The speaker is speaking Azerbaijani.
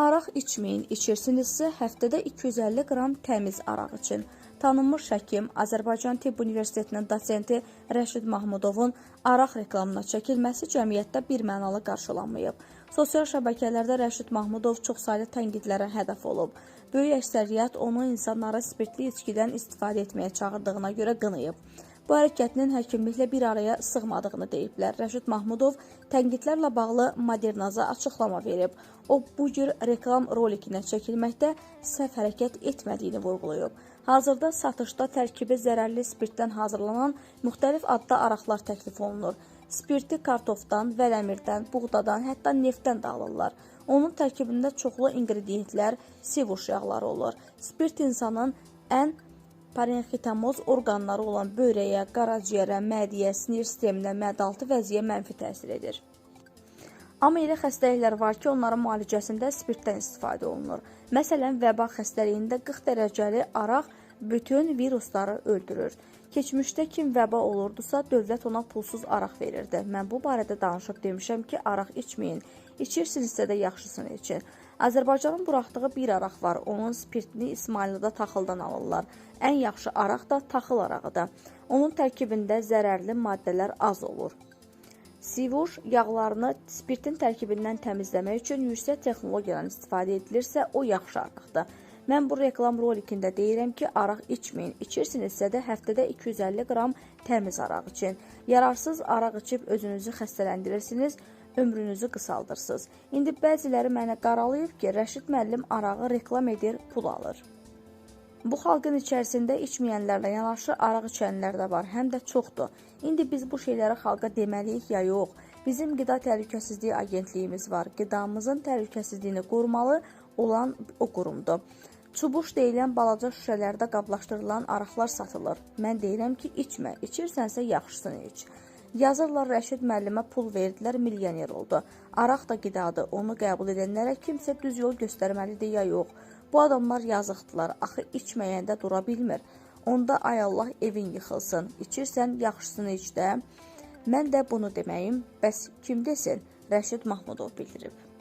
Araq içməyin, içirsinizsə həftədə 250 qram təmiz araq için. Tanınmış həkim, Azərbaycan Tibb Universitetinin dosenti Rəşid Mahmudovun araq reklamına çəkilməsi cəmiyyətdə birmənalı qarşılanmayıb. Sosial şəbəkələrdə Rəşid Mahmudov çoxsaylı tənqidlərə hədəf olub. Böyük əksəriyyət onu insanları spirtli içkidən istifadə etməyə çağırdığına görə qınayıb. Bu hərəkətinin həkimliklə bir araya sığmadığını deyiblər. Rəşid Mahmudov tənqidlərlə bağlı Modernaza açıqlama verib. O, bu cür reklam rolikinə çəkilməkdə səhv hərəkət etmədiyini vurğulayıb. Hazırda satışda tərkibi zərərli spirtdən hazırlanan müxtəlif adda araqlar təklif olunur. Spirti kartofdan, vələmirdən, buğdadan, hətta neftdən də alırlar. Onun tərkibində çoxlu ingrediyentlər, sivuş yağları olur. Spirt insanın ən parenxitamoz orqanları olan böyrəyə, qaraciyərə, mədiyə, sinir sisteminə, mədaltı vəziyə mənfi təsir edir. Amma elə xəstəliklər var ki, onların müalicəsində spirtdən istifadə olunur. Məsələn, vəba xəstəliyində 40 dərəcəli araq bütün virusları öldürür. Keçmişdə kim vəba olurdusa, dövlət ona pulsuz araq verirdi. Mən bu barədə danışıb demişəm ki, araq içməyin. İçirsinizsə də yaxşısını için. Azərbaycanın buraxdığı bir araq var. Onun spirtini İsmailiyada taxıldan alırlar. Ən yaxşı araq da taxıl arağıdır. Onun tərkibində zərərli maddələr az olur. Sivuş yağlarını spirtin tərkibindən təmizləmək üçün yüksək texnologiyadan istifadə edilirsə, o yaxşı araqdır. Mən bu reklam rolikində deyirəm ki, araq içməyin. İçirsinizsə də həftədə 250 qram təmiz araq için. Yararsız araq içib özünüzü xəstələndirirsiniz, ömrünüzü qısaldırsınız. İndi bəziləri mənə qaralayıb ki, Rəşid müəllim arağı reklam edir, pul alır. Bu xalqın içərisində içməyənlərlə yanaşı araq içənlər də var, həm də çoxdur. İndi biz bu şeyləri xalqa deməliyik ya yox. Bizim qida təhlükəsizliyi agentliyimiz var. Qidamızın təhlükəsizliyini qorumalı olan o qurumdur. Çubuş deyilən balaca şüşələrdə qablaşdırılan araqlar satılır. Mən deyirəm ki, içmə, içirsənsə yaxşısını iç. Yazırlar Rəşid müəllimə pul verdilər, milyoner oldu. Araq da qidadır, onu qəbul edənlərə kimsə düz yol göstərməlidir ya yox. Bu adamlar yazıqdılar, axı içməyəndə dura bilmir. Onda ay Allah evin yıxılsın, içirsən yaxşısını iç də. Mən də bunu deməyim, bəs kim desin? Rəşid Mahmudov bildirib.